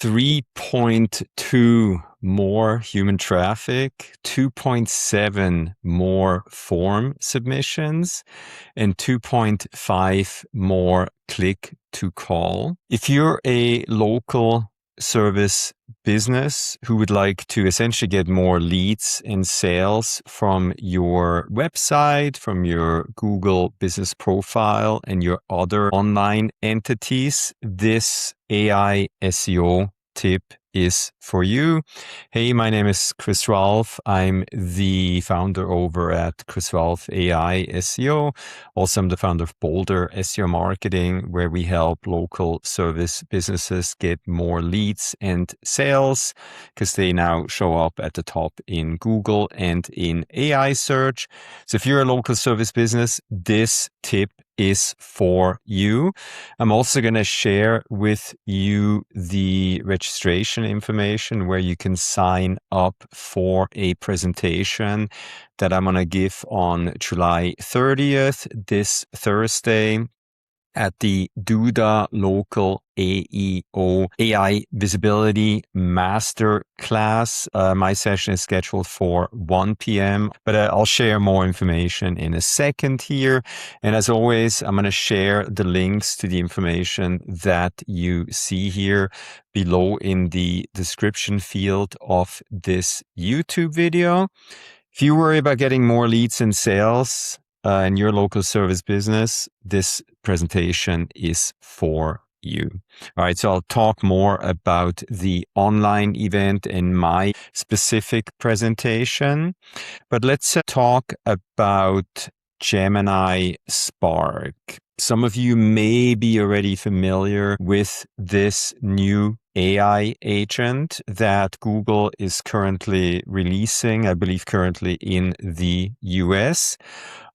3.2 more human traffic, 2.7 more form submissions, and 2.5 more click to call. If you're a local service business who would like to essentially get more leads and sales from your website, from your Google business profile and your other online entities, this AI SEO tip is for you. Hey, my name is Chris Raulf. I'm the founder over at Chris Raulf AI SEO. Also, I'm the founder of Boulder SEO Marketing, where we help local service businesses get more leads and sales because they now show up at the top in Google and in AI search. So if you're a local service business, this tip is for you. I'm also going to share with you the registration information where you can sign up for a presentation that I'm going to give on July 30th, this Thursday, at the Duda Local AEO AI Visibility Masterclass. My session is scheduled for 1 p.m., but I'll share more information in a second here. And as always, I'm going to share the links to the information that you see here below in the description field of this YouTube video. If you worry about getting more leads and sales, in your local service business, this presentation is for you. All right, so I'll talk more about the online event in my specific presentation, but let's talk about Gemini Spark. Some of you may be already familiar with this new AI agent that Google is currently releasing, I believe currently in the US.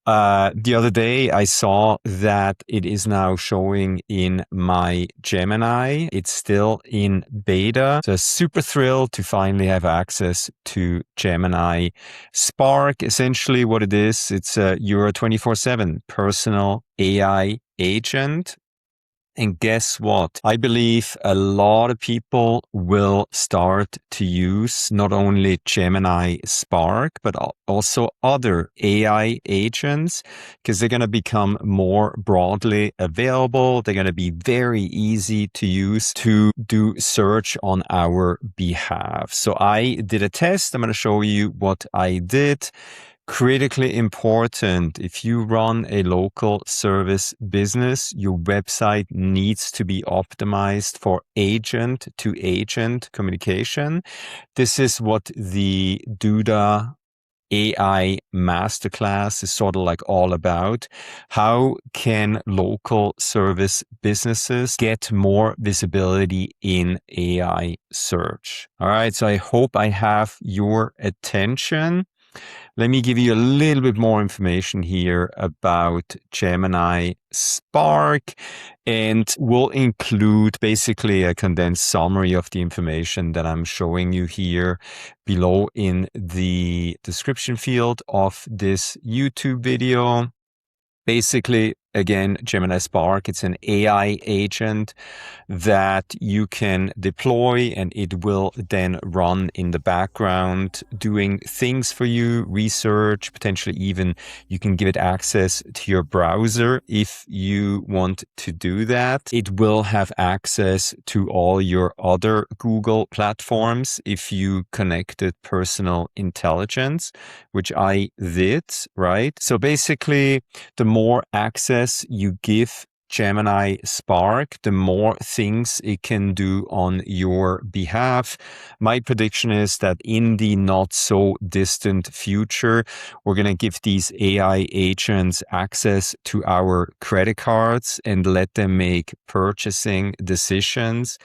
The other day, I saw that it is now showing in my Gemini. It's still in beta. So super thrilled to finally have access to Gemini Spark. Essentially what it is, it's your 24/7 personal AI agent. And guess what? I believe a lot of people will start to use not only Gemini Spark, but also other AI agents because they're going to become more broadly available. They're going to be very easy to use to do search on our behalf. So I did a test. I'm going to show you what I did. Critically important, if you run a local service business, your website needs to be optimized for agent-to-agent communication. This is what the Duda AI Masterclass is sort of like all about. How can local service businesses get more visibility in AI search? All right, so I hope I have your attention. Let me give you a little bit more information here about Gemini Spark, and we'll include basically a condensed summary of the information that I'm showing you here below in the description field of this YouTube video. Basically, again, Gemini Spark, it's an AI agent that you can deploy and it will then run in the background doing things for you, research, potentially even you can give it access to your browser if you want to do that. It will have access to all your other Google platforms if you connected personal intelligence, which I did, right? So basically, the more access you give Gemini Spark, the more things it can do on your behalf. My prediction is that in the not so distant future, we're going to give these AI agents access to our credit cards and let them make purchasing decisions,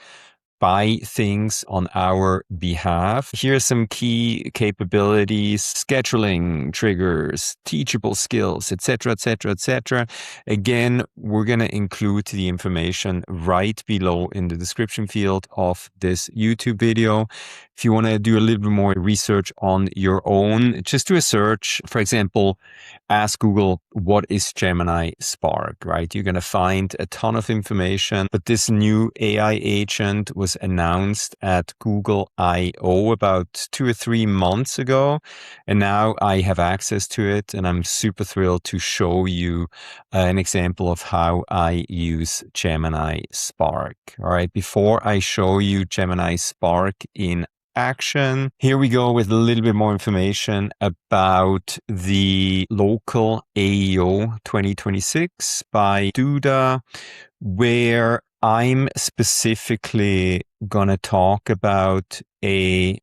buy things on our behalf. Here are some key capabilities: scheduling, triggers, teachable skills, etc., etc., etc. Again, we're going to include the information right below in the description field of this YouTube video. If you want to do a little bit more research on your own, just do a search. For example, ask Google, what is Gemini Spark, right? You're going to find a ton of information, but this new AI agent was was announced at Google I/O about 2 or 3 months ago. And now I have access to it, and I'm super thrilled to show you an example of how I use Gemini Spark. All right, before I show you Gemini Spark in action, here we go with a little bit more information about the local AEO 2026 by Duda, where I'm specifically going to talk about a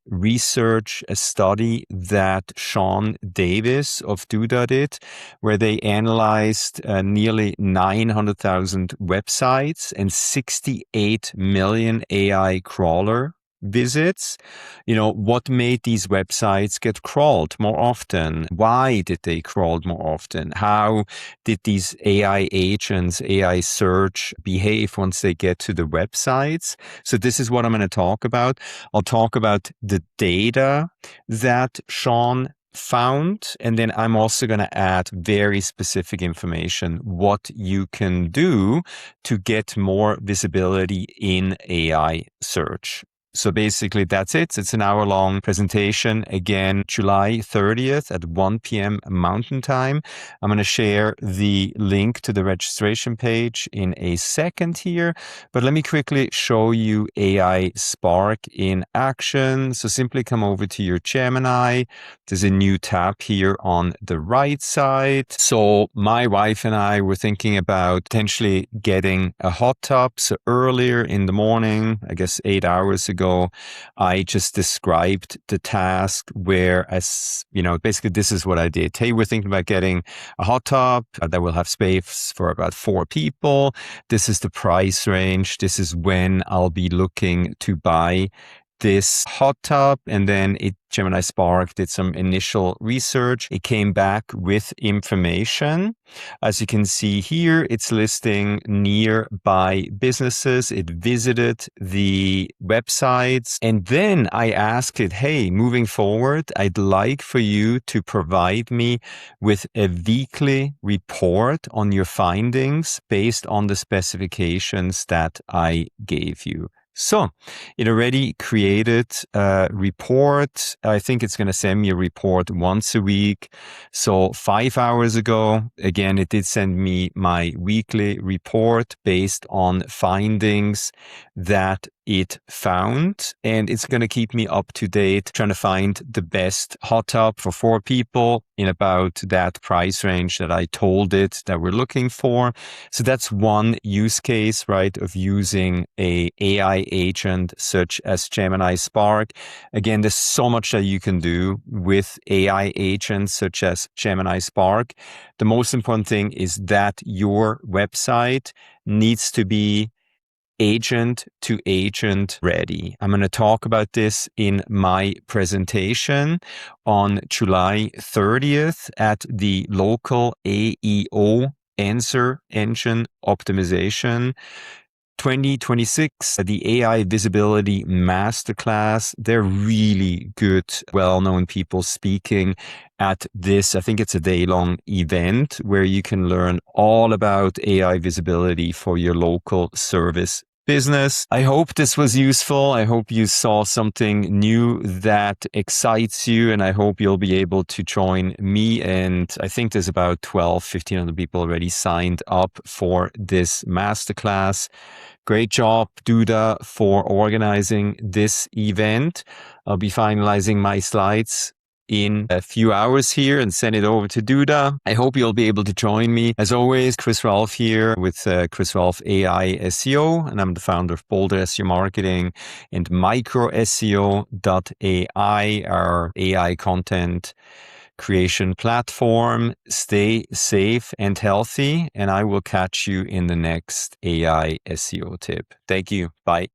study that Sean Davis of Duda did, where they analyzed nearly 900,000 websites and 68 million AI crawler visits. What made these websites get crawled more often? Why did they crawl more often? How did these AI agents, AI search behave once they get to the websites? So this is what I'm going to talk about. I'll talk about the data that Sean found, and then I'm also going to add very specific information, what you can do to get more visibility in AI search. So basically that's it. It's an hour-long presentation. Again, July 30th at 1 p.m. Mountain Time. I'm going to share the link to the registration page in a second here. But let me quickly show you AI Spark in action. So simply come over to your Gemini. There's a new tab here on the right side. So my wife and I were thinking about potentially getting a hot tub. So earlier in the morning, I guess 8 hours ago, I just described the task where, basically this is what I did. Hey, we're thinking about getting a hot tub that will have space for about 4 people. This is the price range. This is when I'll be looking to buy this hot tub. And then Gemini Spark did some initial research. It came back with information. As you can see here, it's listing nearby businesses. It visited the websites. And then I asked it, hey, moving forward, I'd like for you to provide me with a weekly report on your findings based on the specifications that I gave you. So it already created a report. I think it's going to send me a report once a week. So 5 hours ago, again, it did send me my weekly report based on findings that it found. And it's going to keep me up to date, trying to find the best hot tub for 4 people in about that price range that I told it that we're looking for. So that's one use case, right, of using a AI agent such as Gemini Spark. Again, there's so much that you can do with AI agents such as Gemini Spark. The most important thing is that your website needs to be agent to agent ready. I'm going to talk about this in my presentation on July 30th at the local AEO Answer Engine Optimization 2026, the AI Visibility Masterclass. They're really good, well-known people speaking at this. I think it's a day-long event where you can learn all about AI visibility for your local service business. I hope this was useful. I hope you saw something new that excites you, and I hope you'll be able to join me. And I think there's about 1,500 people already signed up for this masterclass. Great job, Duda, for organizing this event. I'll be finalizing my slides in a few hours here and send it over to Duda. I hope you'll be able to join me. As always, Chris Raulf here with Chris Raulf AI SEO, and I'm the founder of Boulder SEO Marketing and MicroSEO.ai, our AI content creation platform. Stay safe and healthy, and I will catch you in the next AI SEO tip. Thank you. Bye.